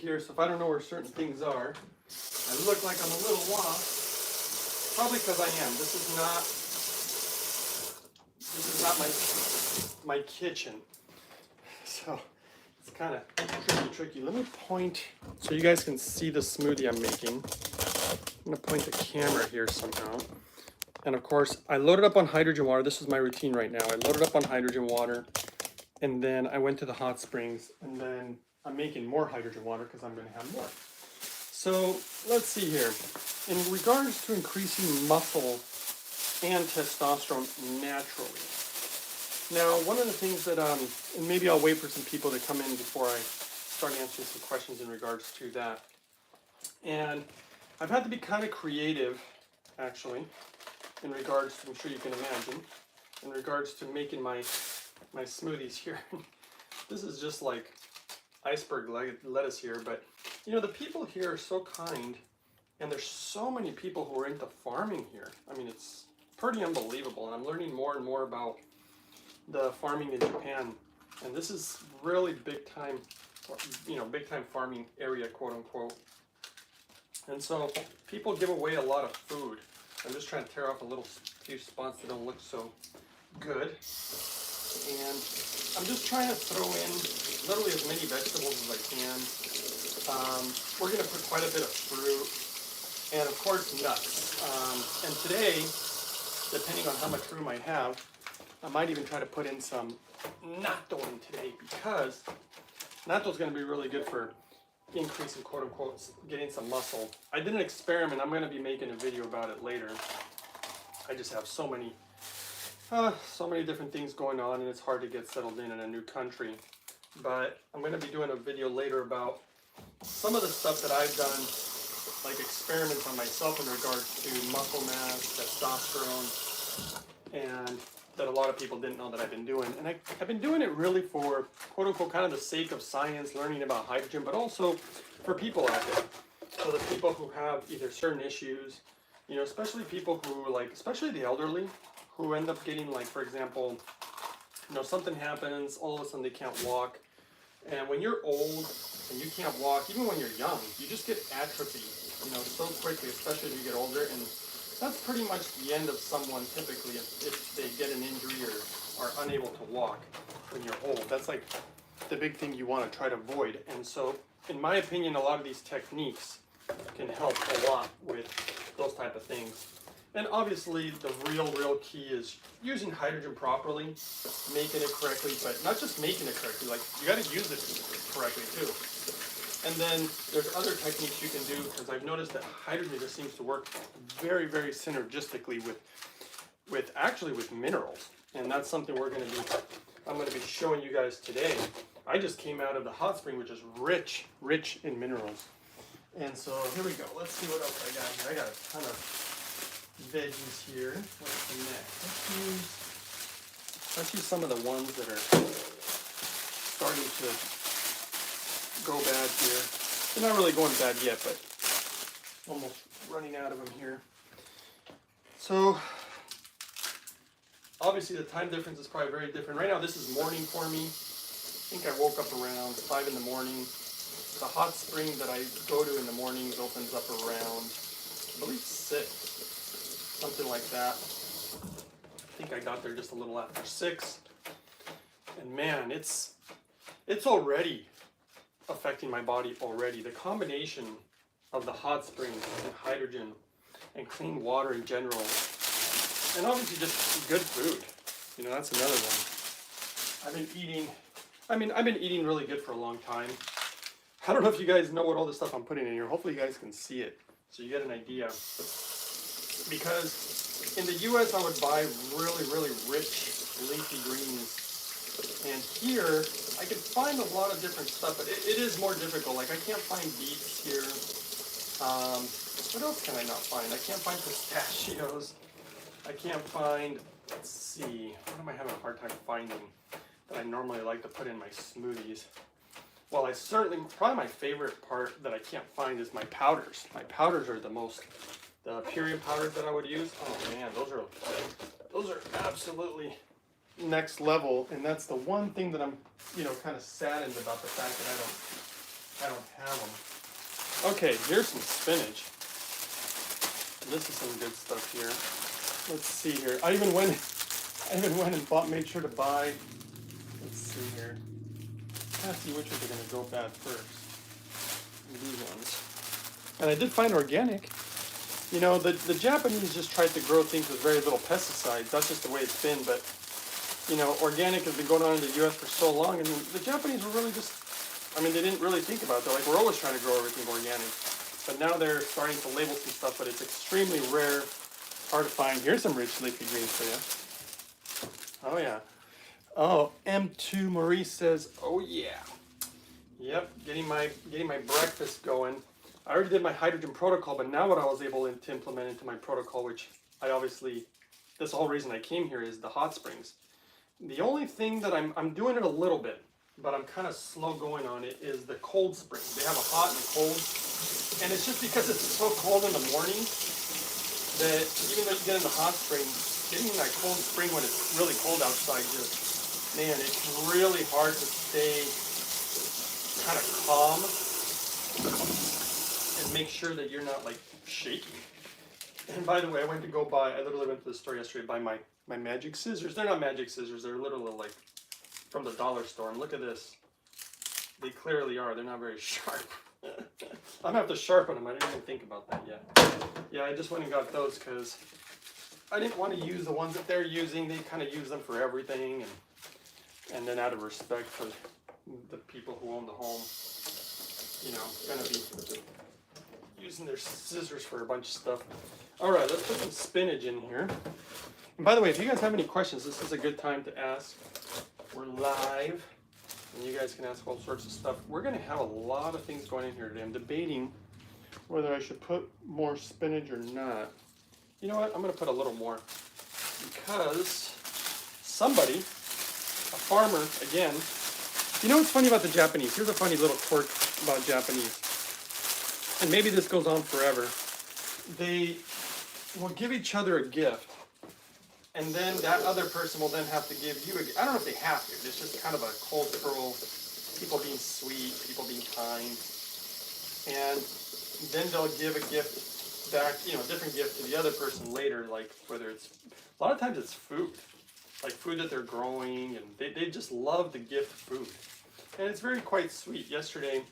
here, so if I don't know where certain things are, I look like I'm a little lost. Probably because I am. This is not my kitchen. So it's kind of tricky. Let me point so you guys can see the smoothie I'm making. I'm gonna point the camera here somehow. And of course, I loaded up on hydrogen water. This is my routine right now. I loaded up on hydrogen water, and then I went to the hot springs, and then I'm making more hydrogen water because I'm going to have more. So let's see here. In regards to increasing muscle and testosterone naturally. Now, one of the things that, and maybe I'll wait for some people to come in before I start answering some questions in regards to that. And I've had to be kind of creative, actually, in regards to, I'm sure you can imagine, in regards to making my smoothies here. This is just like iceberg lettuce here, but you know, the people here are so kind, and there's so many people who are into farming here. I mean, it's pretty unbelievable, and I'm learning more and more about the farming in Japan, and this is really big time, you know, big time farming area, quote unquote. And so people give away a lot of food. I'm just trying to tear off a few spots that don't look so good. And I'm just trying to throw in literally as many vegetables as I can. We're going to put quite a bit of fruit and of course nuts. And today, depending on how much room I have, I might even try to put in some natto in today, because natto is going to be really good for increasing, quote unquote, getting some muscle. I did an experiment. I'm going to be making a video about it later. I just have so many different things going on, and it's hard to get settled in a new country. But I'm going to be doing a video later about some of the stuff that I've done, like experiments on myself in regards to muscle mass, testosterone, and that a lot of people didn't know that I've been doing. And I've been doing it really for, quote unquote, kind of the sake of science, learning about hydrogen, but also for people out there. So the people who have either certain issues, you know, especially people who, like, especially the elderly, who end up getting, like, for example, you know, something happens, all of a sudden they can't walk. And when you're old and you can't walk, even when you're young, you just get atrophy, you know, so quickly, especially as you get older. And that's pretty much the end of someone typically if they get an injury or are unable to walk when you're old. That's like the big thing you want to try to avoid. And so, in my opinion, a lot of these techniques can help a lot with those type of things. And obviously, the real key is using hydrogen properly, making it correctly, but not just making it correctly, like, you got to use it correctly too. And then there's other techniques you can do, because I've noticed that hydrogen just seems to work very synergistically with minerals. And that's something I'm going to be showing you guys today. I just came out of the hot spring, which is rich in minerals. And so here we go. Let's see what else I got here. I got a ton of veggies here. What's the next? Let's use some of the ones that are starting to go bad here. They're not really going bad yet, but almost running out of them here. So obviously the time difference is probably very different. Right now this is morning for me. I think I woke up around 5 in the morning. The hot spring that I go to in the mornings opens up around, I believe, 6, something like that. I think I got there just a little after 6. And man, it's already affecting my body already. The combination of the hot springs and hydrogen and clean water in general, and obviously just good food. You know, that's another one. I've been eating really good for a long time. I don't know if you guys know what all this stuff I'm putting in here. Hopefully you guys can see it so you get an idea. Because in the US I would buy really rich leafy greens. And here I can find a lot of different stuff, but it is more difficult. Like, I can't find beets here. What else can I not find? I can't find pistachios. I can't find, let's see, what am I having a hard time finding that I normally like to put in my smoothies? Well, probably my favorite part that I can't find is my powders. My powders are the period powders that I would use. Oh man, those are absolutely next level, and that's the one thing that I'm, you know, kind of saddened about, the fact that I don't have them. Okay, here's some spinach. This is some good stuff here. Let's see here. I even went and made sure to buy. Let's see here. Let's see which ones are gonna go bad first. These ones. And I did find organic. You know, the Japanese just tried to grow things with very little pesticides. That's just the way it's been. But you know, organic has been going on in the U.S. for so long, and the Japanese were really just. I mean, they didn't really think about it. They're like, we're always trying to grow everything organic. But now they're starting to label some stuff, but it's extremely rare, hard to find. Here's some rich leafy greens for you. Oh, yeah. Oh, M2 Maurice says, oh, yeah. Yep, getting my breakfast going. I already did my hydrogen protocol, but now what I was able to implement into my protocol, which I obviously, that's the whole reason I came here, is the hot springs. The only thing that I'm doing it a little bit, but I'm kind of slow going on it, is the cold spring. They have a hot and cold, and it's just because it's so cold in the morning that even though you get in the hot spring, getting in that cold spring when it's really cold outside, just, man, it's really hard to stay kind of calm and make sure that you're not like shaking. And by the way, I literally went to the store yesterday to buy my magic scissors. They're not magic scissors, they're literally like from the dollar store, and look at this. They clearly are. They're not very sharp. I'm gonna have to sharpen them. I didn't even think about that yet. Yeah, I just went and got those because I didn't want to use the ones that they're using. They kind of use them for everything, and then out of respect for the people who own the home, you know, gonna be using their scissors for a bunch of stuff. All right, let's put some spinach in here. And by the way, if you guys have any questions, this is a good time to ask. We're live, and you guys can ask all sorts of stuff. We're going to have a lot of things going in here today. I'm debating whether I should put more spinach or not. You know what? I'm going to put a little more because somebody, a farmer, again, you know what's funny about the Japanese? Here's a funny little quirk about Japanese, and maybe this goes on forever. They will give each other a gift, and then that other person will then have to give you a gift. I don't know if they have to. It's just kind of a cultural, people being sweet, people being kind. And then they'll give a gift back, you know, a different gift to the other person later, like whether it's, a lot of times it's food. Like food that they're growing, and they just love to gift food. And it's very quite sweet. Yesterday,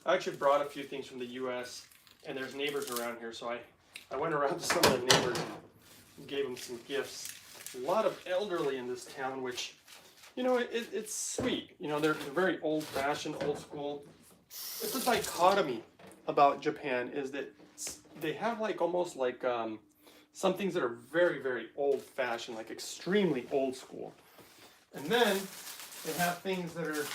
I actually brought a few things from the U.S., and there's neighbors around here, so I went around to some of the neighbors and gave them some gifts. A lot of elderly in this town, which, you know, it's sweet. You know, they're very old-fashioned, old school. It's a dichotomy about Japan, is that they have like almost like some things that are very, very old-fashioned, like extremely old school. And then they have things that are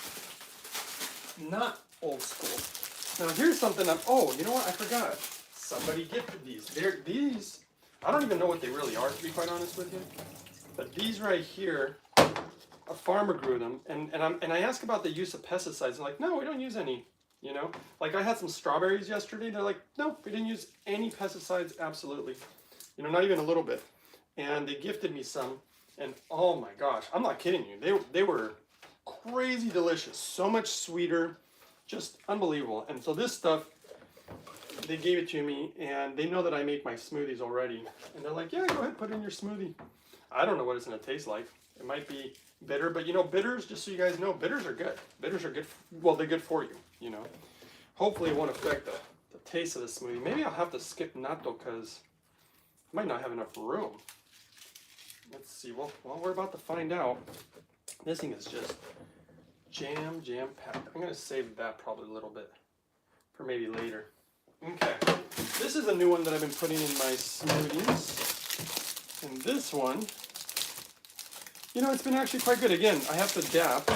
not old school. Now here's something oh, you know what, I forgot. Somebody gifted these. These, I don't even know what they really are, to be quite honest with you. But these right here, a farmer grew them, and I asked about the use of pesticides. They're like, no, we don't use any, you know? Like I had some strawberries yesterday, they're like, no, we didn't use any pesticides, absolutely. You know, not even a little bit. And they gifted me some, and oh my gosh, I'm not kidding you. They were crazy delicious, so much sweeter, just unbelievable. And so this stuff, they gave it to me, and they know that I make my smoothies already. And they're like, yeah, go ahead, put it in your smoothie. I don't know what it's going to taste like. It might be bitter, but you know, bitters, just so you guys know, bitters are good. Bitters are good, well, they're good for you, you know. Hopefully it won't affect the taste of the smoothie. Maybe I'll have to skip natto because I might not have enough room. Let's see, well, we're about to find out. This thing is just jam-packed. I'm going to save that probably a little bit for maybe later. Okay, this is a new one that I've been putting in my smoothies. And this one, you know, it's been actually quite good. Again, I have to adapt.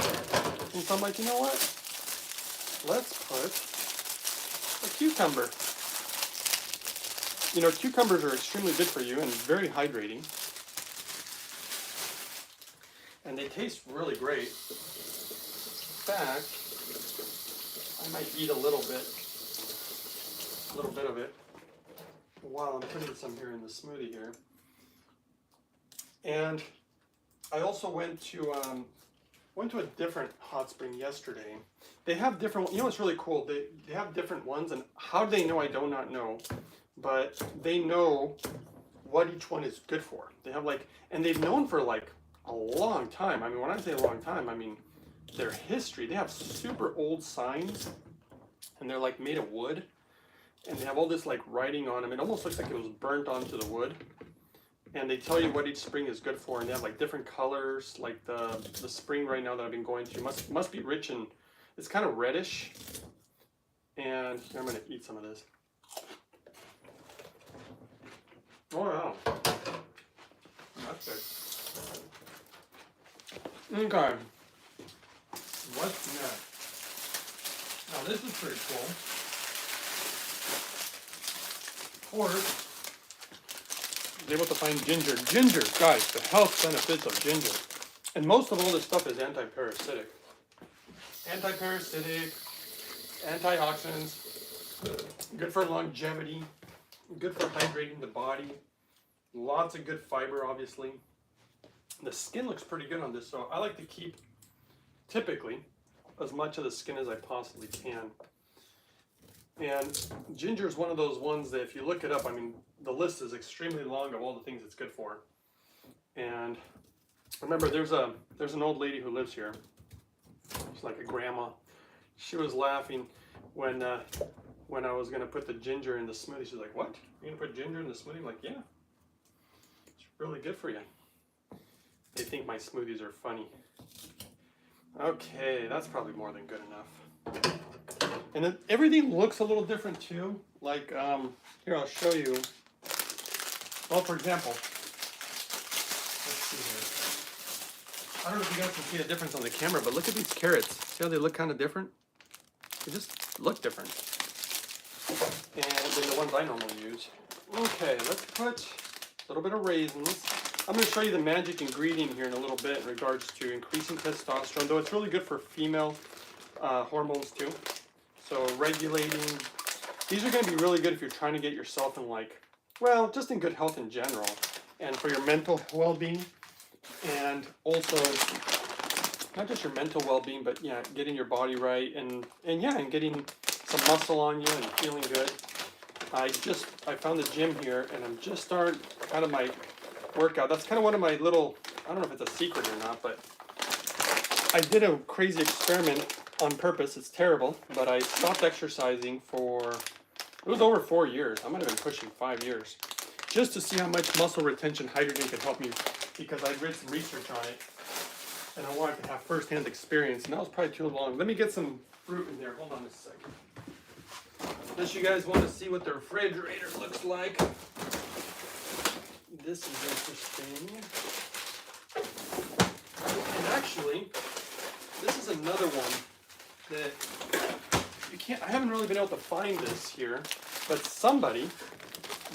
And so I'm like, you know what? Let's put a cucumber. You know, cucumbers are extremely good for you and very hydrating. And they taste really great. In fact, I might eat a little bit of it while I'm putting some here in the smoothie here. And I also went to Went to a different hot spring yesterday. They have different, you know what's really cool? They have different ones, and how they know I do not know, but they know what each one is good for. They have like, and they've known for like a long time. I mean, when I say a long time, I mean their history. They have super old signs, and they're like made of wood, and they have all this like writing on them. It almost looks like it was burnt onto the wood. And they tell you what each spring is good for, and they have like different colors. Like the spring right now that I've been going to must be rich in, it's kind of reddish. And here, I'm gonna eat some of this. Oh wow, that's good. Okay, what's next? Now this is pretty cool. Of course, I was able to find ginger. Ginger, guys, the health benefits of ginger. And most of all this stuff is anti-parasitic. Anti-parasitic, antioxidants, good for longevity, good for hydrating the body. Lots of good fiber, obviously. The skin looks pretty good on this, so I like to keep, typically, as much of the skin as I possibly can. And ginger is one of those ones that if you look it up, I mean, the list is extremely long of all the things it's good for. And remember, there's an old lady who lives here. She's like a grandma. She was laughing when I was gonna put the ginger in the smoothie. She's like, "What? You're gonna put ginger in the smoothie?" I'm like, "Yeah, it's really good for you." They think my smoothies are funny. Okay, that's probably more than good enough. And then everything looks a little different too. Like, here, I'll show you. Well, for example, let's see here. I don't know if you guys can see the difference on the camera, but look at these carrots. See how they look kind of different? They just look different. And than the ones I normally use. Okay, let's put a little bit of raisins. I'm going to show you the magic ingredient here in a little bit in regards to increasing testosterone, though it's really good for female hormones too. So regulating, these are going to be really good if you're trying to get yourself in like, well, just in good health in general, and for your mental well-being, and also not just your mental well-being, but yeah, getting your body right, and getting some muscle on you and feeling good. I found the gym here, and I'm just starting kind of my workout. That's kind of one of my little, I don't know if it's a secret or not, but I did a crazy experiment on purpose. It's terrible, but I stopped exercising for, it was over 4 years. I might have been pushing 5 years, just to see how much muscle retention hydrogen could help me, because I read some research on it, and I wanted to have first-hand experience, and that was probably too long. Let me get some fruit in there. Hold on a second. Unless you guys want to see what the refrigerator looks like. This is interesting. And actually, this is another one that you can't, I haven't really been able to find this here, but somebody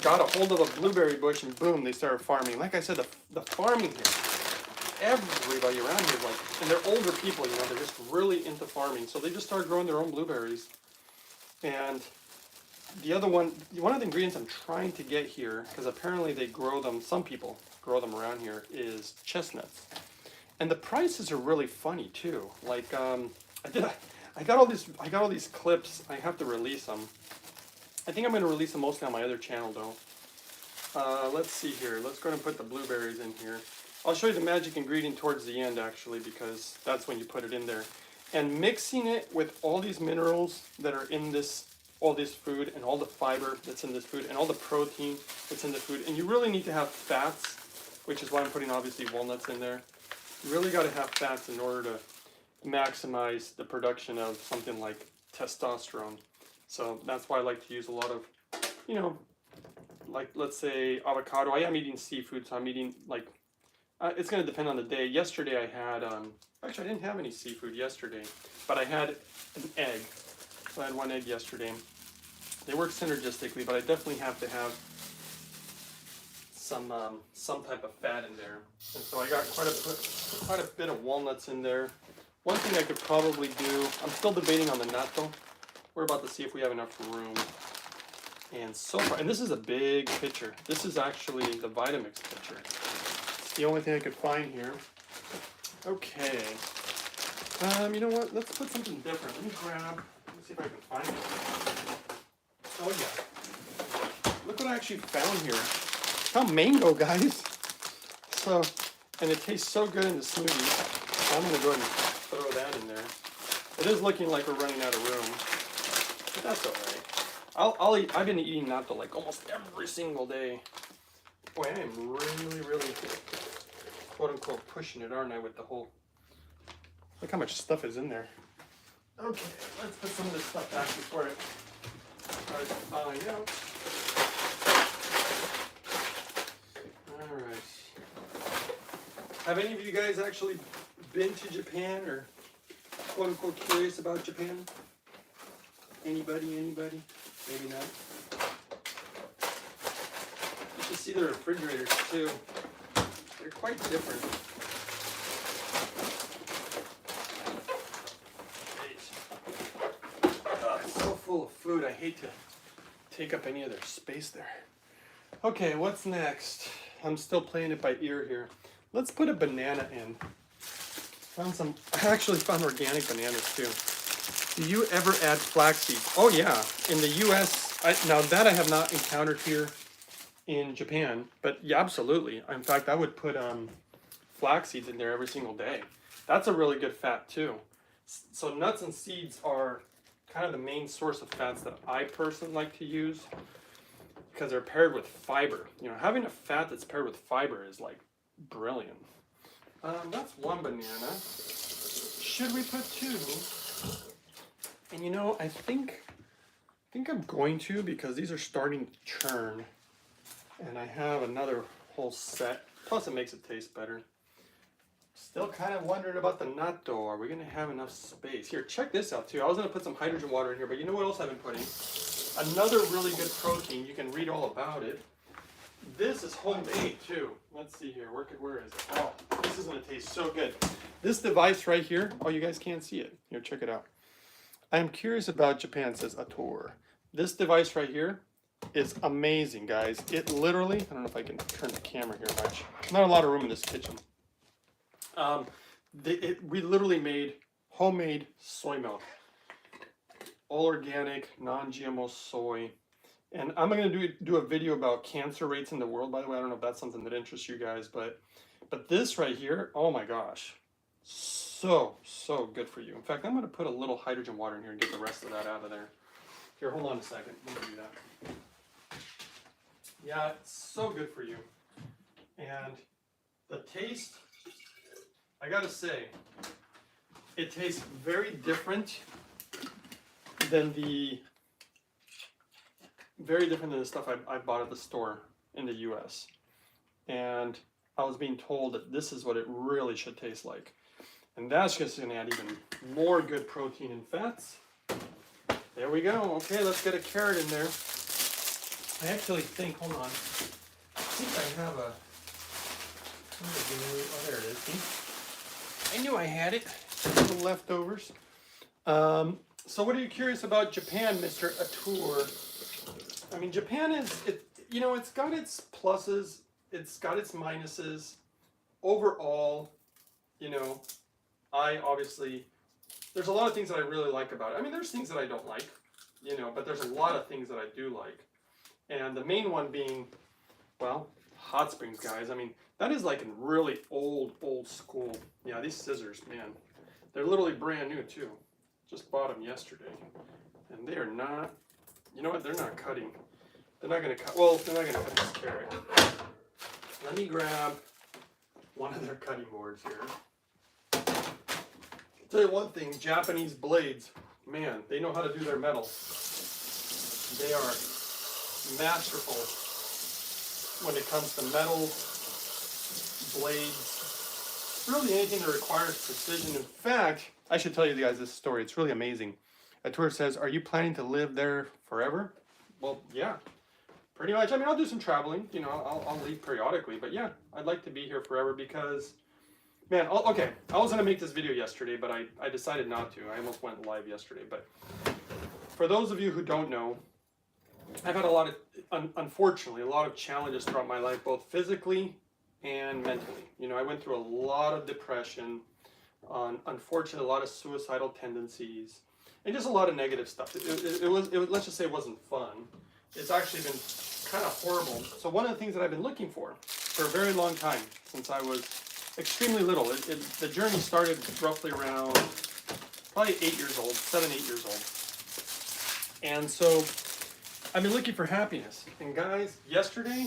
got a hold of a blueberry bush and boom, they started farming. Like I said, the farming here, everybody around here, like, and they're older people, you know, they're just really into farming. So they just started growing their own blueberries. And the other one of the ingredients I'm trying to get here, because apparently they grow them, some people grow them around here, is chestnuts. And the prices are really funny too. Like, I got all these clips. I have to release them. I think I'm going to release them mostly on my other channel though. Let's see here. Let's go ahead and put the blueberries in here. I'll show you the magic ingredient towards the end actually, because that's when you put it in there. And mixing it with all these minerals that are in this, all this food, and all the fiber that's in this food, and all the protein that's in the food. And you really need to have fats, which is why I'm putting obviously walnuts in there. You really got to have fats in order to maximize the production of something like testosterone. So that's why I like to use a lot of, you know, like let's say avocado. I am eating seafood, so I'm eating like, it's going to depend on the day. Yesterday I had, actually I didn't have any seafood yesterday, but I had an egg. So I had one egg yesterday. They work synergistically, but I definitely have to have some type of fat in there. And so I got quite a bit of walnuts in there. One thing I could probably do, I'm still debating on the nut though. We're about to see if we have enough room. And so far, and this is a big pitcher. This is actually the Vitamix pitcher. It's the only thing I could find here. Okay, You know what? Let's put something different. Let me see if I can find it. Oh yeah. Look what I actually found here. Found mango, guys. So, and it tastes so good in the smoothie. So I'm gonna go ahead and throw that in there. It is looking like we're running out of room, but that's all right. I'll eat. I've been eating natto like almost every single day. Boy, I am really, quote unquote, pushing it, aren't I, with the whole. Look how much stuff is in there. Okay, let's put some of this stuff back before it starts thawing out. Alright. Have any of you guys actually been to Japan or quote unquote curious about Japan? Anybody? Maybe not. You should see the refrigerators too. They're quite different. It's so full of food, I hate to take up any of their space there. Okay, what's next? I'm still playing it by ear here. Let's put a banana in. I actually found organic bananas too. Do you ever add flax seeds? Oh yeah, in the US, now that I have not encountered here in Japan, but yeah, absolutely. In fact, I would put flax seeds in there every single day. That's a really good fat too. So nuts and seeds are kind of the main source of fats that I personally like to use because they're paired with fiber. You know, having a fat that's paired with fiber is like brilliant. That's one banana. Should we put two? And you know, I think I'm going to, because these are starting to churn. And I have another whole set. Plus it makes it taste better. Still kind of wondering about the natto. Are we going to have enough space? Here, check this out too. I was going to put some hydrogen water in here, but you know what else I've been putting? Another really good protein. You can read all about it. This is homemade too. Let's see here. Where is it? Oh, this is going to taste so good. This device right here. Oh, you guys can't see it. Here, check it out. I am curious about Japan, says Ator. This device right here is amazing, guys. It literally, I don't know if I can turn the camera here much. Not a lot of room in this kitchen. We literally made homemade soy milk. All organic, non-GMO soy. And I'm going to do a video about cancer rates in the world, by the way. I don't know if that's something that interests you guys, but this right here, oh my gosh. So good for you. In fact, I'm going to put a little hydrogen water in here and get the rest of that out of there. Here, hold on a second. Let me do that. Yeah, it's so good for you. And the taste, I got to say, it tastes very different than the stuff I bought at the store in the US. And I was being told that this is what it really should taste like. And that's just going to add even more good protein and fats. There we go. Okay, let's get a carrot in there. I actually think, hold on. I think I have a, oh, there it is. See? I knew I had it. Some leftovers. So what are you curious about Japan, Mr. Atur? I mean, Japan is, you know, it's got its pluses, it's got its minuses. Overall, you know, there's a lot of things that I really like about it. I mean, there's things that I don't like, you know, but there's a lot of things that I do like. And the main one being, well, hot springs, guys. I mean, that is like in really old school. Yeah, these scissors, man, they're literally brand new too. Just bought them yesterday. And they are not, you know what, they're not cutting. They're not going to cut, well, they're not going to cut this carrot. Let me grab one of their cutting boards here. I'll tell you one thing, Japanese blades, man, they know how to do their metal. They are masterful when it comes to metal, blades, really anything that requires precision. In fact, I should tell you guys this story. It's really amazing. A tourist says, "Are you planning to live there forever?" Well, yeah, pretty much. I mean, I'll do some traveling. You know, I'll leave periodically. But yeah, I'd like to be here forever because, man, okay. I was going to make this video yesterday, but I decided not to. I almost went live yesterday. But for those of you who don't know, I've had a lot of, unfortunately, a lot of challenges throughout my life, both physically and mentally. You know, I went through a lot of depression, unfortunate, a lot of suicidal tendencies, and just a lot of negative stuff. It was, let's just say it wasn't fun. It's actually been kind of horrible. So one of the things that I've been looking for a very long time, since I was extremely little, the journey started roughly around probably 8 years old, 7, 8 years old. And so I've been looking for happiness. And guys, yesterday,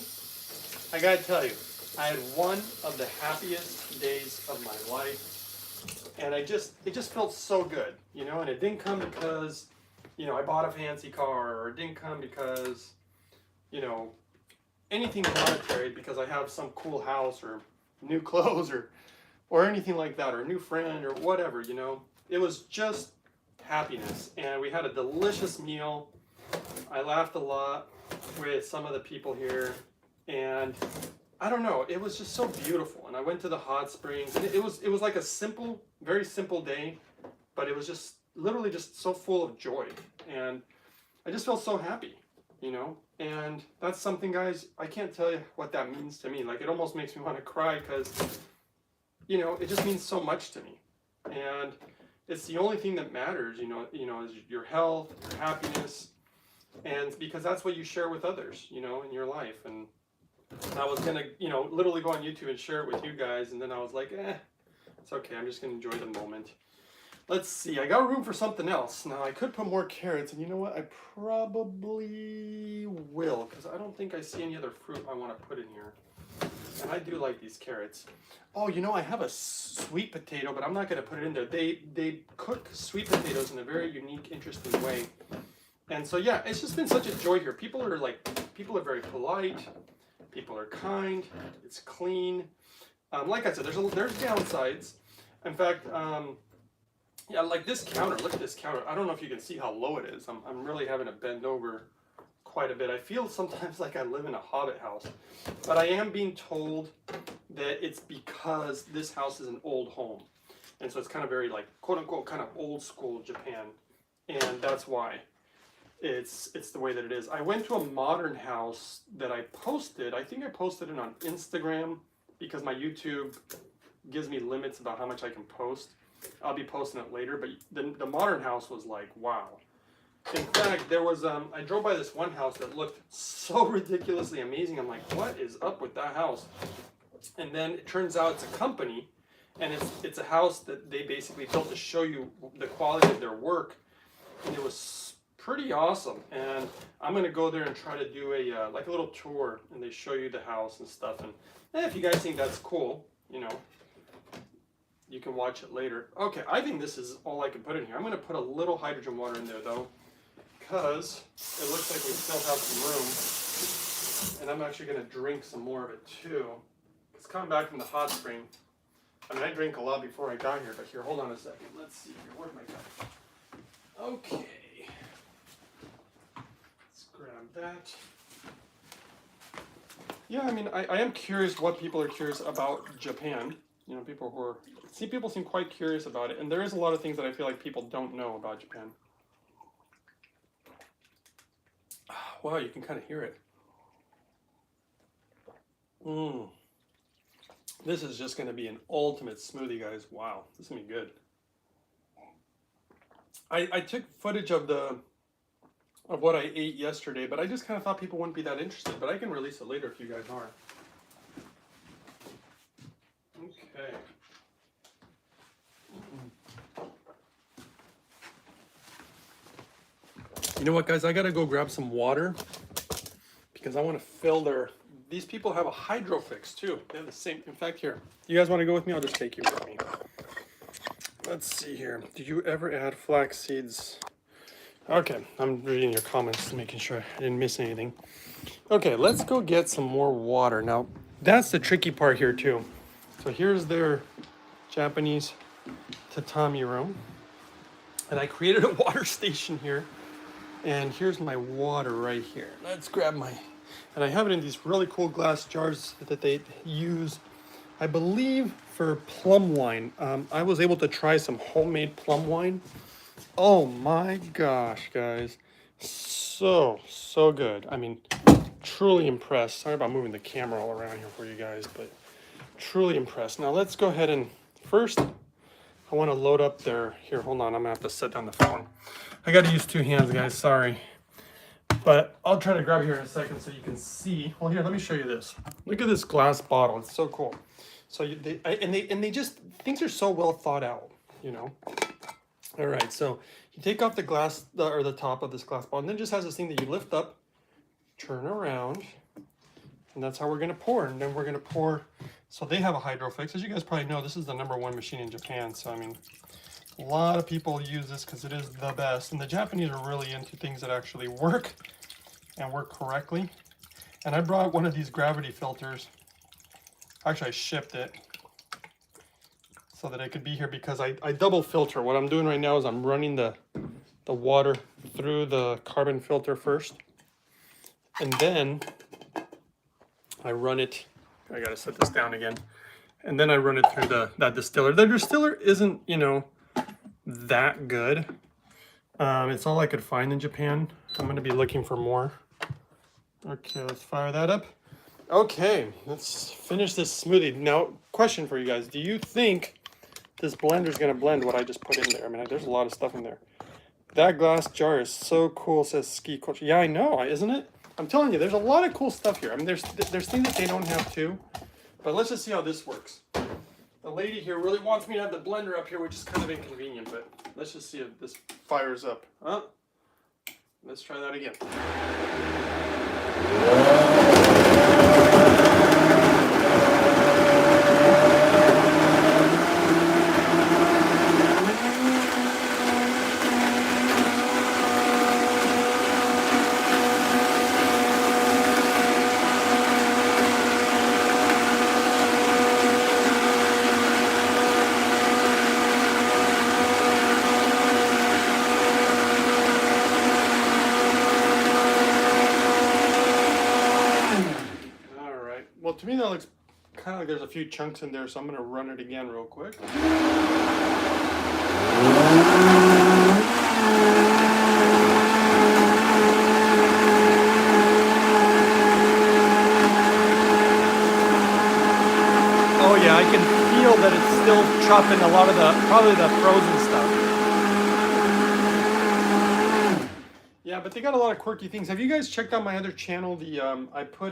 I gotta tell you, I had one of the happiest days of my life. And it just felt so good, you know, and it didn't come because, you know, I bought a fancy car, or it didn't come because, you know, anything monetary, because I have some cool house or new clothes or anything like that, or a new friend or whatever, you know. It was just happiness. And we had a delicious meal. I laughed a lot with some of the people here, and I don't know, it was just so beautiful. And I went to the hot springs, and it was like a simple, very simple day, but it was just literally just so full of joy. And I just felt so happy, you know. And that's something, guys, I can't tell you what that means to me. Like, it almost makes me want to cry, because, you know, it just means so much to me. And it's the only thing that matters, you know, is your health, your happiness, and because that's what you share with others, you know, in your life. And I was gonna, you know, literally go on YouTube and share it with you guys, and then I was like, it's okay, I'm just gonna enjoy the moment. Let's see, I got room for something else. Now, I could put more carrots, and you know what, I probably will, because I don't think I see any other fruit I want to put in here. And I do like these carrots. Oh, you know, I have a sweet potato, but I'm not gonna put it in there. They cook sweet potatoes in a very unique, interesting way. And so, yeah, it's just been such a joy here. People are very polite. People are kind. It's clean. Like I said, there's downsides. In fact, yeah, like this counter. Look at this counter. I don't know if you can see how low it is. I'm really having to bend over quite a bit. I feel sometimes like I live in a hobbit house, but I am being told that it's because this house is an old home, and so it's kind of very, like, quote unquote, kind of old school Japan, and that's why it's the way that it is. I went to a modern house that I posted. I think I posted it on Instagram, because my YouTube gives me limits about how much I can post. I'll be posting it later, but the modern house was like, wow. In fact, there was, I drove by this one house that looked so ridiculously amazing. I'm like, what is up with that house? And then it turns out it's a company, and it's a house that they basically built to show you the quality of their work. And it was pretty awesome. And I'm going to go there and try to do a, like a little tour, and they show you the house and stuff. And if you guys think that's cool, you know, you can watch it later. Okay, I think this is all I can put in here. I'm going to put a little hydrogen water in there, though, because it looks like we still have some room. And I'm actually going to drink some more of it, too. It's coming back from the hot spring. I mean, I drank a lot before I got here, but here, hold on a second. Let's see here. Where's my cup? Okay. Let's grab that. Yeah, I mean, I am curious what people are curious about Japan. You know, people seem quite curious about it, and there is a lot of things that I feel like people don't know about Japan. Wow, you can kind of hear it. This is just going to be an ultimate smoothie, guys. Wow, this is going to be good. I took footage of what I ate yesterday, but I just kind of thought people wouldn't be that interested, but I can release it later if you guys are. Okay. You know what, guys? I gotta go grab some water, because I want to fill these people have a Hydrofix too. They have the same. In fact, here, you guys want to go with me? I'll just take you with me. Let's see here. Do you ever add flax seeds? Okay, I'm reading your comments, making sure I didn't miss anything. Okay, let's go get some more water. Now, that's the tricky part here too. So here's their Japanese tatami room. And I created a water station here. And here's my water right here. Let's grab and I have it in these really cool glass jars that they use, I believe, for plum wine. I was able to try some homemade plum wine. Oh my gosh, guys. So good. I mean, truly impressed. Sorry about moving the camera all around here for you guys, but truly impressed. Now let's go ahead and first, I want to load up their, here, hold on, I'm gonna have to set down the phone. I gotta use 2 hands, guys, sorry. But I'll try to grab here in a second so you can see. Well, here, let me show you this. Look at this glass bottle, it's so cool. So they just, things are so well thought out, you know. All right, so you take off the glass, or the top of this glass bottle, and then it just has this thing that you lift up, turn around, and that's how we're gonna pour. And then we're gonna pour, so they have a Hydrofix. As you guys probably know, this is the #1 machine in Japan. So I mean, a lot of people use this because it is the best. And the Japanese are really into things that actually work and work correctly. And I brought one of these gravity filters. Actually, I shipped it so that it could be here because I double filter. What I'm doing right now is I'm running the water through the carbon filter first. And then I run it, I gotta set this down again. And then I run it through that distiller. The distiller isn't, you know, that good. It's all I could find in Japan. I'm gonna be looking for more. Okay, let's fire that up. Okay, let's finish this smoothie. Now, question for you guys. Do you think this blender is gonna blend what I just put in there? I mean, there's a lot of stuff in there. That glass jar is so cool, it says ski culture. Yeah, I know, isn't it? I'm telling you, there's a lot of cool stuff here. I mean, there's things that they don't have too. But let's just see how this works. The lady here really wants me to have the blender up here, which is kind of inconvenient, but let's just see if this fires up. Let's try that again. Well, to me that looks kind of like there's a few chunks in there, so I'm going to run it again real quick. Oh yeah, I can feel that it's still chopping a lot of probably the frozen stuff. Yeah, but they got a lot of quirky things. Have you guys checked out my other channel? I put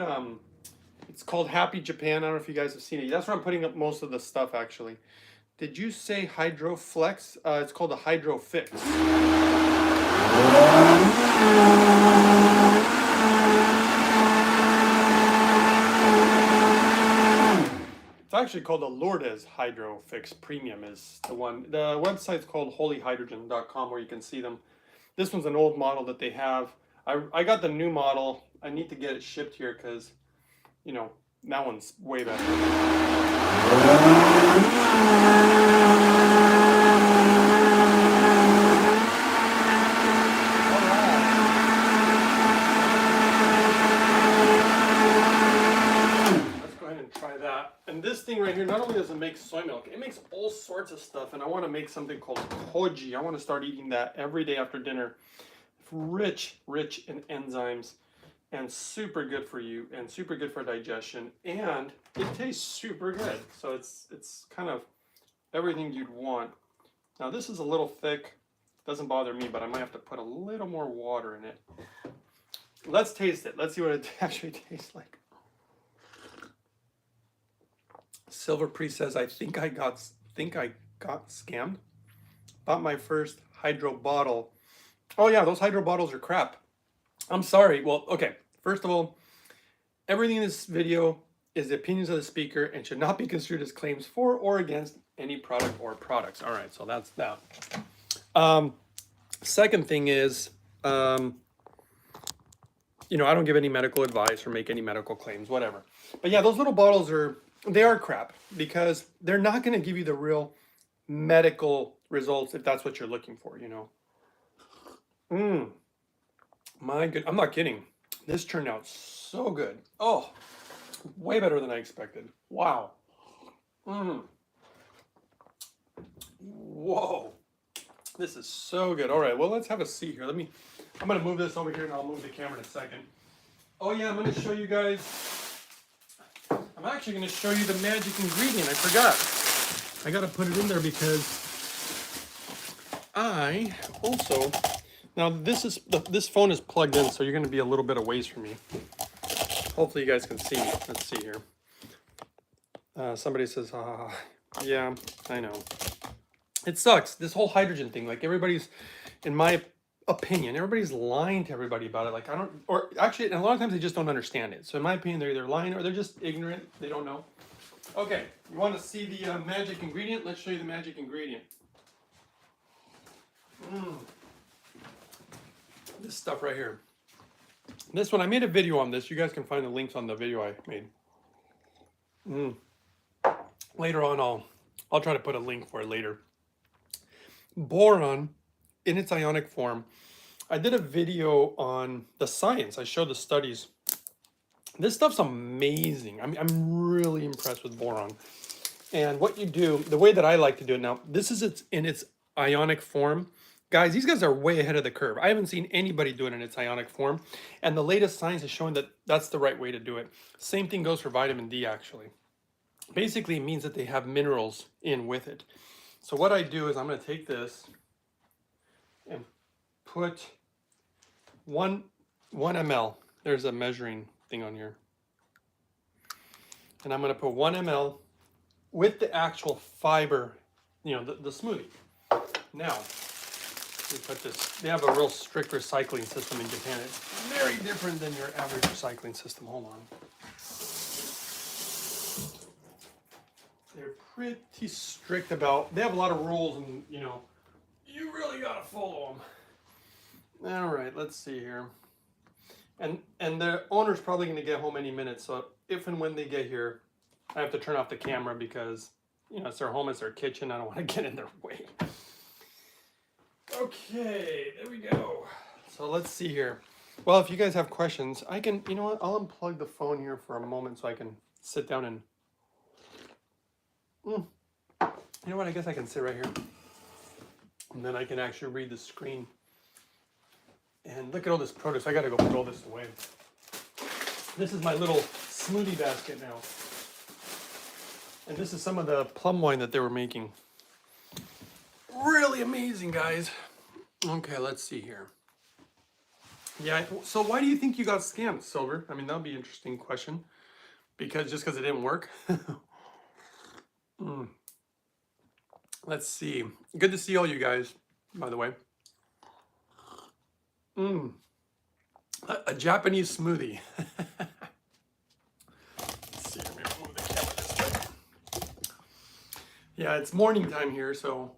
it's called Happy Japan. I don't know if you guys have seen it. That's where I'm putting up most of the stuff, actually. Did you say Hydroflex? It's called a Hydrofix. It's actually called the Lourdes Hydrofix Premium is the one. The website's called holyhydrogen.com where you can see them. This one's an old model that they have. I got the new model. I need to get it shipped here because, you know, that one's way better. Let's go ahead and try that. And this thing right here, not only does it make soy milk, it makes all sorts of stuff. And I want to make something called koji. I want to start eating that every day after dinner. Rich in enzymes. And super good for you, and super good for digestion, and it tastes super good. So it's kind of everything you'd want. Now this is a little thick, doesn't bother me, but I might have to put a little more water in it. Let's taste it. Let's see what it actually tastes like. Silver Priest says, I think I got scammed. Bought my first hydro bottle. Oh yeah, those hydro bottles are crap. I'm sorry. Well, okay. First of all, everything in this video is the opinions of the speaker and should not be construed as claims for or against any product or products. All right, so that's that. Second thing is, you know, I don't give any medical advice or make any medical claims, whatever. But yeah, those little bottles they are crap because they're not going to give you the real medical results if that's what you're looking for, you know. My good, I'm not kidding. This turned out so good. Oh, way better than I expected. Wow. Whoa. This is so good. All right, well, let's have a seat here. I'm going to move this over here and I'll move the camera in a second. Oh yeah, I'm going to show you guys. I'm actually going to show you the magic ingredient. I forgot. I got to put it in there because I also, now this phone is plugged in, so you're going to be a little bit away from me. Hopefully you guys can see me. Let's see here. Somebody says, yeah, I know. It sucks, this whole hydrogen thing. Like, everybody's, in my opinion, everybody's lying to everybody about it. Like, I don't, or actually, and a lot of times they just don't understand it. So in my opinion, they're either lying or they're just ignorant. They don't know. Okay, you want to see the magic ingredient? Let's show you the magic ingredient. This stuff right here. This one, I made a video on this. You guys can find the links on the video I made. Later on, I'll try to put a link for it later. Boron, in its ionic form. I did a video on the science. I showed the studies. This stuff's amazing. I'm really impressed with boron. And what you do, the way that I like to do it now, this is in its ionic form. Guys, these guys are way ahead of the curve. I haven't seen anybody do it in its ionic form. And the latest science is showing that that's the right way to do it. Same thing goes for vitamin D, actually. Basically, it means that they have minerals in with it. So what I do is I'm going to take this and put 1 ml. There's a measuring thing on here. And I'm going to put 1 ml with the actual fiber, you know, the smoothie. Now, we put this. They have a real strict recycling system in Japan. It's very different than your average recycling system. Hold on. They're pretty strict about, they have a lot of rules, and you know, you really gotta follow them. All right, let's see here. And the owner's probably gonna get home any minute, so if and when they get here, I have to turn off the camera because, you know, it's their home, it's their kitchen. I don't want to get in their way. Okay, there we go. So let's see here. Well, if you guys have questions, I can, you know what, I'll unplug the phone here for a moment so I can sit down and, you know what, I guess I can sit right here. And then I can actually read the screen. And look at all this produce. I gotta go throw this away. This is my little smoothie basket now. And this is some of the plum wine that they were making. Really amazing, guys. Okay, let's see here. Yeah, so why do you think you got scammed, Silver? I mean, that would be an interesting question. Just because it didn't work? Let's see. Good to see all you guys, by the way. A Japanese smoothie. Let's see, let me move the camera this way. Yeah, it's morning time here, so.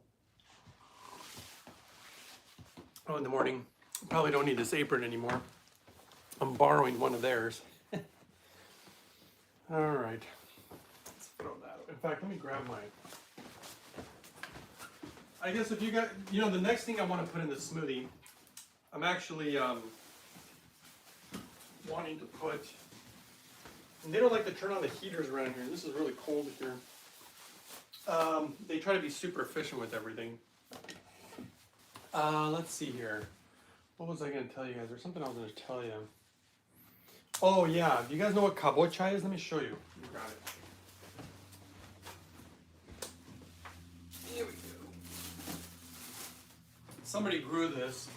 Oh, in the morning. Probably don't need this apron anymore. I'm borrowing one of theirs. All right. Let's throw that. In fact, let me grab my. I guess if you got, you know, the next thing I want to put in the smoothie, I'm actually wanting to put, and they don't like to turn on the heaters around here. This is really cold here. They try to be super efficient with everything. Let's see here. What was I going to tell you guys? There's something I was going to tell you. Oh yeah, do you guys know what kabocha is? Let me show you. You got it. Here we go. Somebody grew this,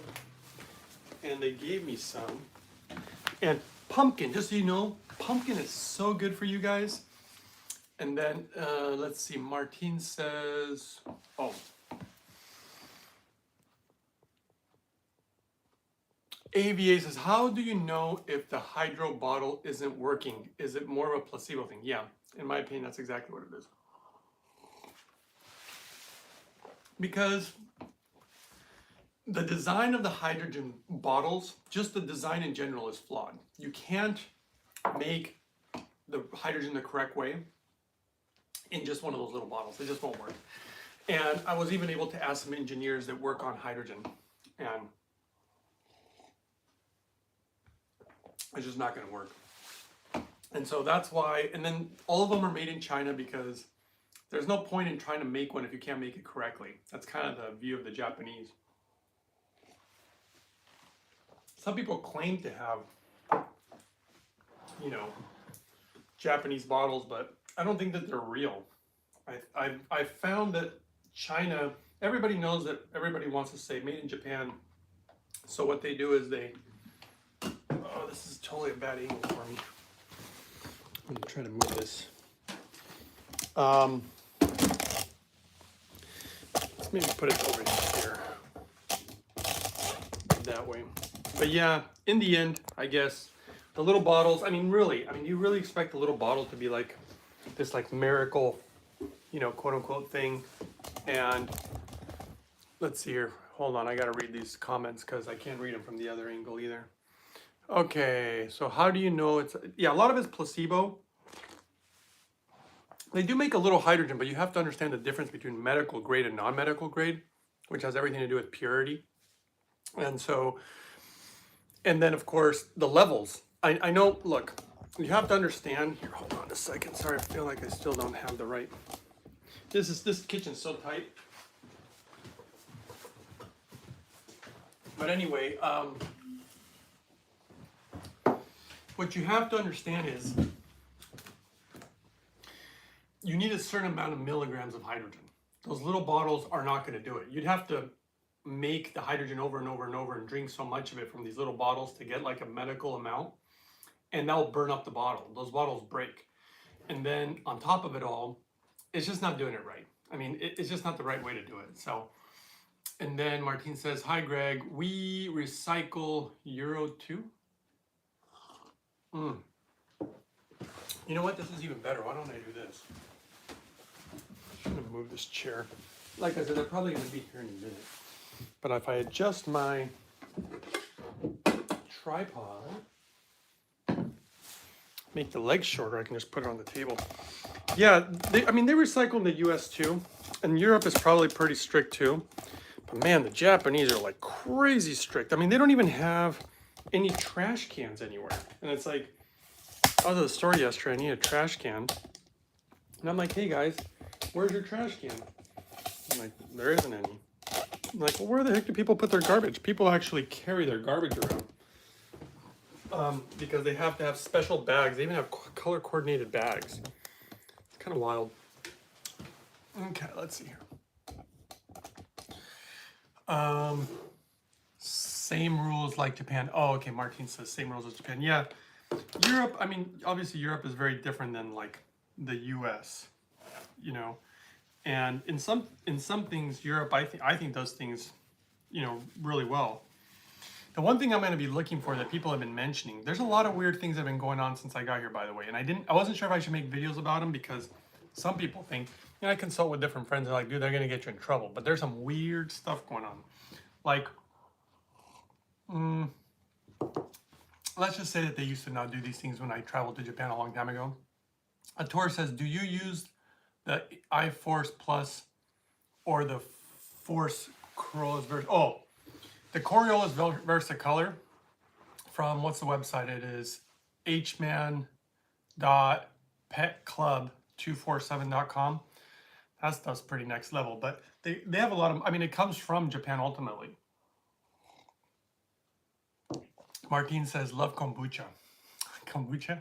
and they gave me some. And pumpkin, just so you know, pumpkin is so good for you guys. And then, let's see, Martine says, oh. AVA says, how do you know if the hydro bottle isn't working? Is it more of a placebo thing? Yeah, in my opinion, that's exactly what it is. Because the design of the hydrogen bottles, just the design in general, is flawed. You can't make the hydrogen the correct way in just one of those little bottles. It just won't work. And I was even able to ask some engineers that work on hydrogen, and it's just not going to work. And so that's why, and then all of them are made in China because there's no point in trying to make one if you can't make it correctly. That's kind of the view of the Japanese. Some people claim to have, you know, Japanese bottles, but I don't think that they're real. I found that China everybody knows that everybody wants to say made in Japan. So what they do is they, oh, this is totally a bad angle for me. I'm gonna try to move this. Let's maybe put it over here, that way. But yeah, in the end, I guess, the little bottles, I mean, really, you really expect the little bottle to be like this like miracle, you know, quote unquote thing. And let's see here. Hold on, I gotta read these comments because I can't read them from the other angle either. Okay, so how do you know it's, yeah, a lot of it's placebo. They do make a little hydrogen, but you have to understand the difference between medical grade and non-medical grade, which has everything to do with purity. And so, and then of course the levels. I know, look, you have to understand, here, hold on a second. Sorry, I feel like I still don't have the right, this kitchen's so tight. But anyway, what you have to understand is you need a certain amount of milligrams of hydrogen. Those little bottles are not going to do it. You'd have to make the hydrogen over and over and over and drink so much of it from these little bottles to get like a medical amount, and that'll burn up the bottle. Those bottles break. And then on top of it all, it's just not doing it right. I mean, it's just not the right way to do it. So, and then Martine says, hi Greg, we recycle Euro 2. You know what, this is even better. Why don't I do this? I'm gonna move this chair. Like I said, they're probably gonna be here in a minute. But if I adjust my tripod, make the legs shorter, I can just put it on the table. Yeah, they recycle in the US too. And Europe is probably pretty strict too. But man, the Japanese are like crazy strict. I mean, they don't even have any trash cans anywhere. And it's like, I was at the store yesterday, I need a trash can. And I'm like, hey guys, where's your trash can? I'm like, there isn't any. I'm like, well, where the heck do people put their garbage? People actually carry their garbage around. Because they have to have special bags. They even have color coordinated bags. It's kind of wild. Okay, let's see here. Same rules like Japan. Oh, okay, Martine says same rules as Japan. Yeah, Europe, I mean, obviously Europe is very different than like the US, you know. And in some things, Europe, I think does things, you know, really well. The one thing I'm going to be looking for that people have been mentioning, there's a lot of weird things that have been going on since I got here, by the way. And I wasn't sure if I should make videos about them because some people think, you know, I consult with different friends. They're like, dude, they're going to get you in trouble. But there's some weird stuff going on. Like, let's just say that they used to not do these things when I traveled to Japan a long time ago. A tour says, do you use the iForce Plus or the Force Coriolis Versa? Oh, the Coriolis Versa Color from, what's the website? It is hman.petclub247.com. That stuff's pretty next level, but they have a lot of, I mean, it comes from Japan ultimately. Martine says, love kombucha. Kombucha?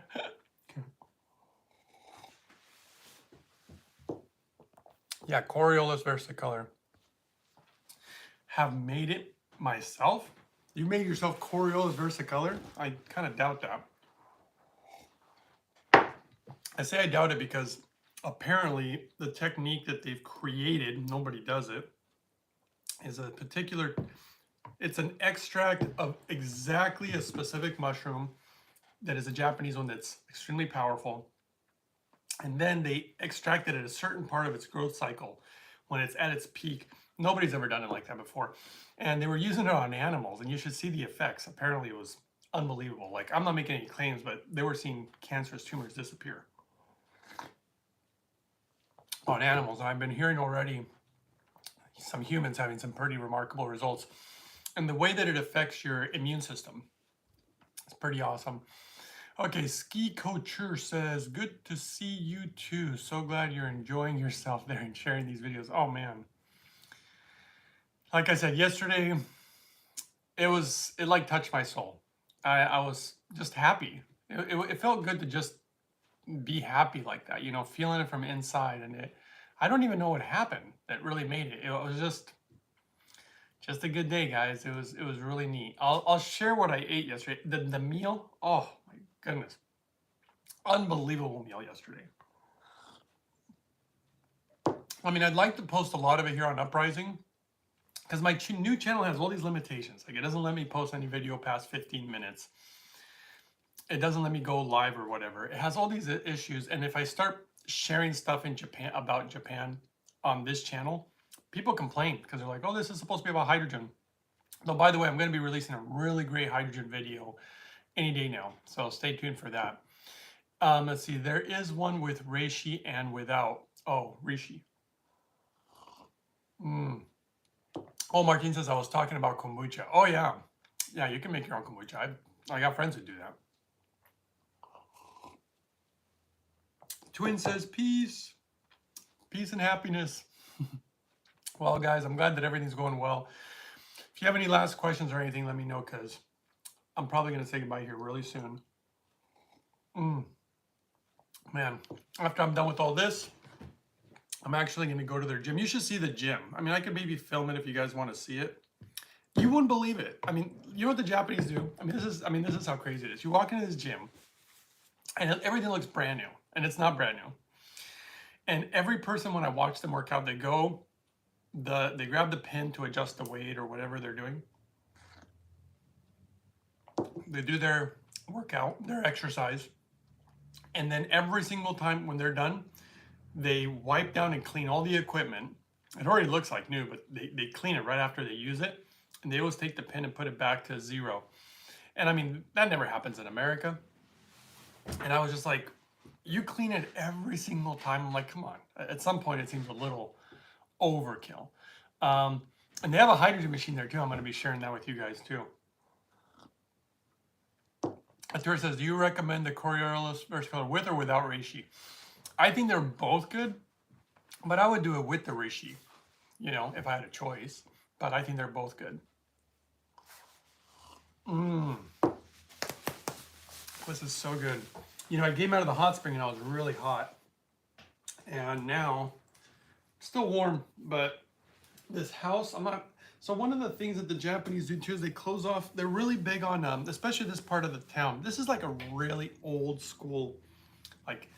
Yeah, Coriolis Versacolor. Have made it myself? You made yourself Coriolis Versacolor? I kind of doubt that. I say I doubt it because apparently the technique that they've created, nobody does it, is a particular, it's an extract of exactly a specific mushroom that is a Japanese one that's extremely powerful. And then they extract it at a certain part of its growth cycle when it's at its peak. Nobody's ever done it like that before. And they were using it on animals, and you should see the effects. Apparently it was unbelievable. Like, I'm not making any claims, but they were seeing cancerous tumors disappear on animals. And I've been hearing already some humans having some pretty remarkable results. And the way that it affects your immune system is pretty awesome. Okay, Ski Couture says, good to see you too. So glad you're enjoying yourself there and sharing these videos. Oh man. Like I said yesterday, it like touched my soul. I was just happy. It felt good to just be happy like that, you know, feeling it from inside. And I don't even know what happened that really made it. It was just a good day, guys. It was really neat. I'll share what I ate yesterday. The meal, oh my goodness. Unbelievable meal yesterday. I mean, I'd like to post a lot of it here on Uprising because my new channel has all these limitations. Like, it doesn't let me post any video past 15 minutes. It doesn't let me go live or whatever. It has all these issues. And if I start sharing stuff in Japan about Japan on this channel, people complain because they're like, oh, this is supposed to be about hydrogen. Though, by the way, I'm going to be releasing a really great hydrogen video any day now. So stay tuned for that. Let's see. There is one with reishi and without. Oh, reishi. Oh, Martin says I was talking about kombucha. Oh, yeah. Yeah, you can make your own kombucha. I got friends who do that. Twin says peace. Peace and happiness. Well, guys, I'm glad that everything's going well. If you have any last questions or anything, let me know because I'm probably going to say goodbye here really soon. Man, after I'm done with all this, I'm actually going to go to their gym. You should see the gym. I mean, I could maybe film it if you guys want to see it. You wouldn't believe it. I mean, you know what the Japanese do? I mean, this is how crazy it is. You walk into this gym, and everything looks brand new, and it's not brand new. And every person, when I watch them work out, they grab the pin to adjust the weight or whatever they're doing. They do their workout, their exercise, and then every single time when they're done, they wipe down and clean all the equipment. It already looks like new, but they clean it right after they use it. And they always take the pin and put it back to 0. And I mean, that never happens in America. And I was just like, you clean it every single time. I'm like, come on. At some point, it seems a little overkill. And they have a hydrogen machine there too. I'm going to be sharing that with you guys too. Arturo says, do you recommend the Coriolis versicolor with or without reishi? I think they're both good, but I would do it with the reishi, you know, if I had a choice. But I think they're both good. This is so good. You know, I came out of the hot spring and I was really hot. And now, still warm, but this house, I'm not... So one of the things that the Japanese do too is they close off. They're really big on, especially this part of the town. This is like a really old school, like,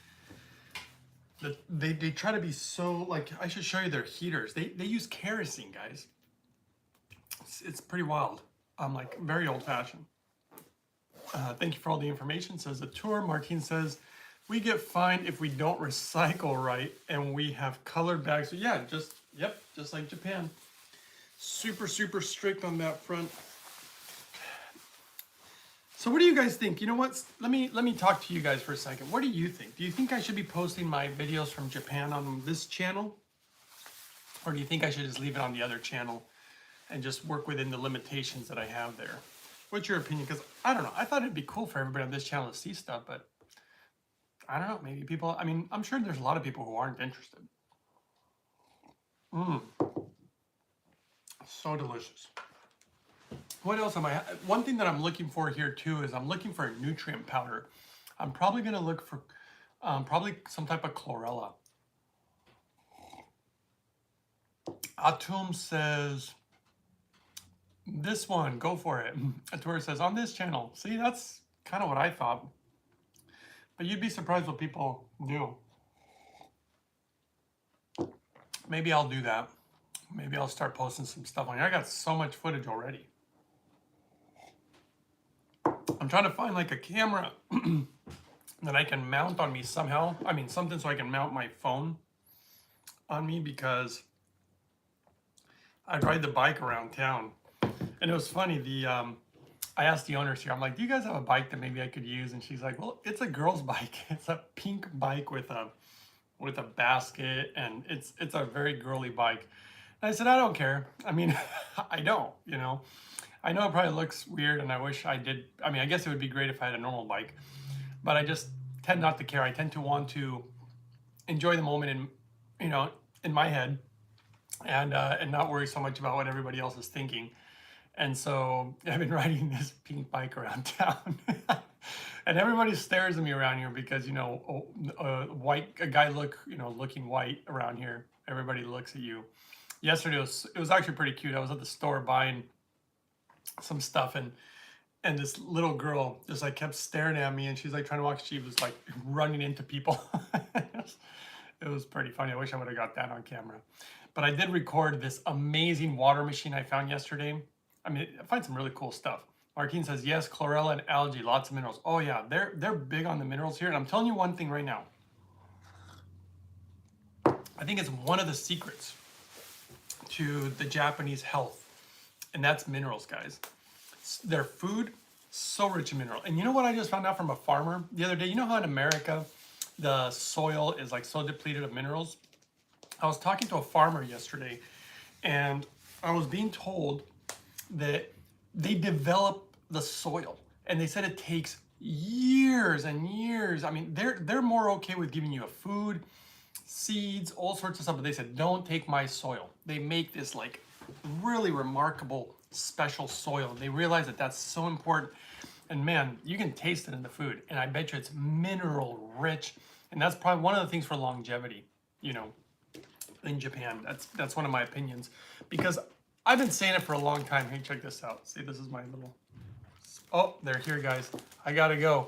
they try to be so, like, I should show you their heaters. They use kerosene, guys. It's pretty wild. I'm like very old fashioned. Thank you for all the information, says the tour. Martine says, we get fined if we don't recycle right and we have colored bags. So yeah, just like Japan. Super, super strict on that front. So what do you guys think? You know what? Let me talk to you guys for a second. What do you think? Do you think I should be posting my videos from Japan on this channel? Or do you think I should just leave it on the other channel and just work within the limitations that I have there? What's your opinion? Because I don't know. I thought it'd be cool for everybody on this channel to see stuff, but I don't know. Maybe people, I mean, I'm sure there's a lot of people who aren't interested. So delicious. What else am I? One thing that I'm looking for here too is I'm looking for a nutrient powder. I'm probably going to look for probably some type of chlorella. Atum says, this one, go for it. Atur says, on this channel. See, that's kind of what I thought. But you'd be surprised what people do. Maybe I'll do that. Maybe I'll start posting some stuff on here. I got so much footage already. I'm trying to find like a camera that I can mount on me somehow. I mean, something so I can mount my phone on me because I ride the bike around town. And it was funny, I asked the owners here, I'm like, do you guys have a bike that maybe I could use? And she's like, well, it's a girl's bike. It's a pink bike with a basket, and it's a very girly bike. And I said, I don't care. I mean, I don't, you know. I know it probably looks weird, and I wish I did. I mean, I guess it would be great if I had a normal bike, but I just tend not to care. I tend to want to enjoy the moment in, you know, in my head, and not worry so much about what everybody else is thinking. And so I've been riding this pink bike around town. And everybody stares at me around here because, you know, a guy looking white around here. Everybody looks at you. Yesterday it was actually pretty cute. I was at the store buying some stuff, and this little girl just like kept staring at me, and she's like trying to walk. She was like running into people. It was pretty funny. I wish I would have got that on camera. But I did record this amazing water machine I found yesterday. I mean, I find some really cool stuff. Martine says, yes, chlorella and algae, lots of minerals. Oh yeah, they're big on the minerals here. And I'm telling you one thing right now. I think it's one of the secrets to the Japanese health. And that's minerals, guys. Their food, so rich in mineral. And you know what I just found out from a farmer the other day? You know how in America, the soil is like so depleted of minerals? I was talking to a farmer yesterday, and I was being told that they develop the soil, and they said it takes years and years. I mean, they're more okay with giving you a food, seeds, all sorts of stuff, but they said, don't take my soil. They make this like really remarkable special soil. They realize that that's so important. And man, you can taste it in the food, and I bet you it's mineral rich. And that's probably one of the things for longevity, you know, in Japan. That's one of my opinions, because I've been saying it for a long time. Hey, check this out. See, this is my little, oh, they're here, guys. I gotta go.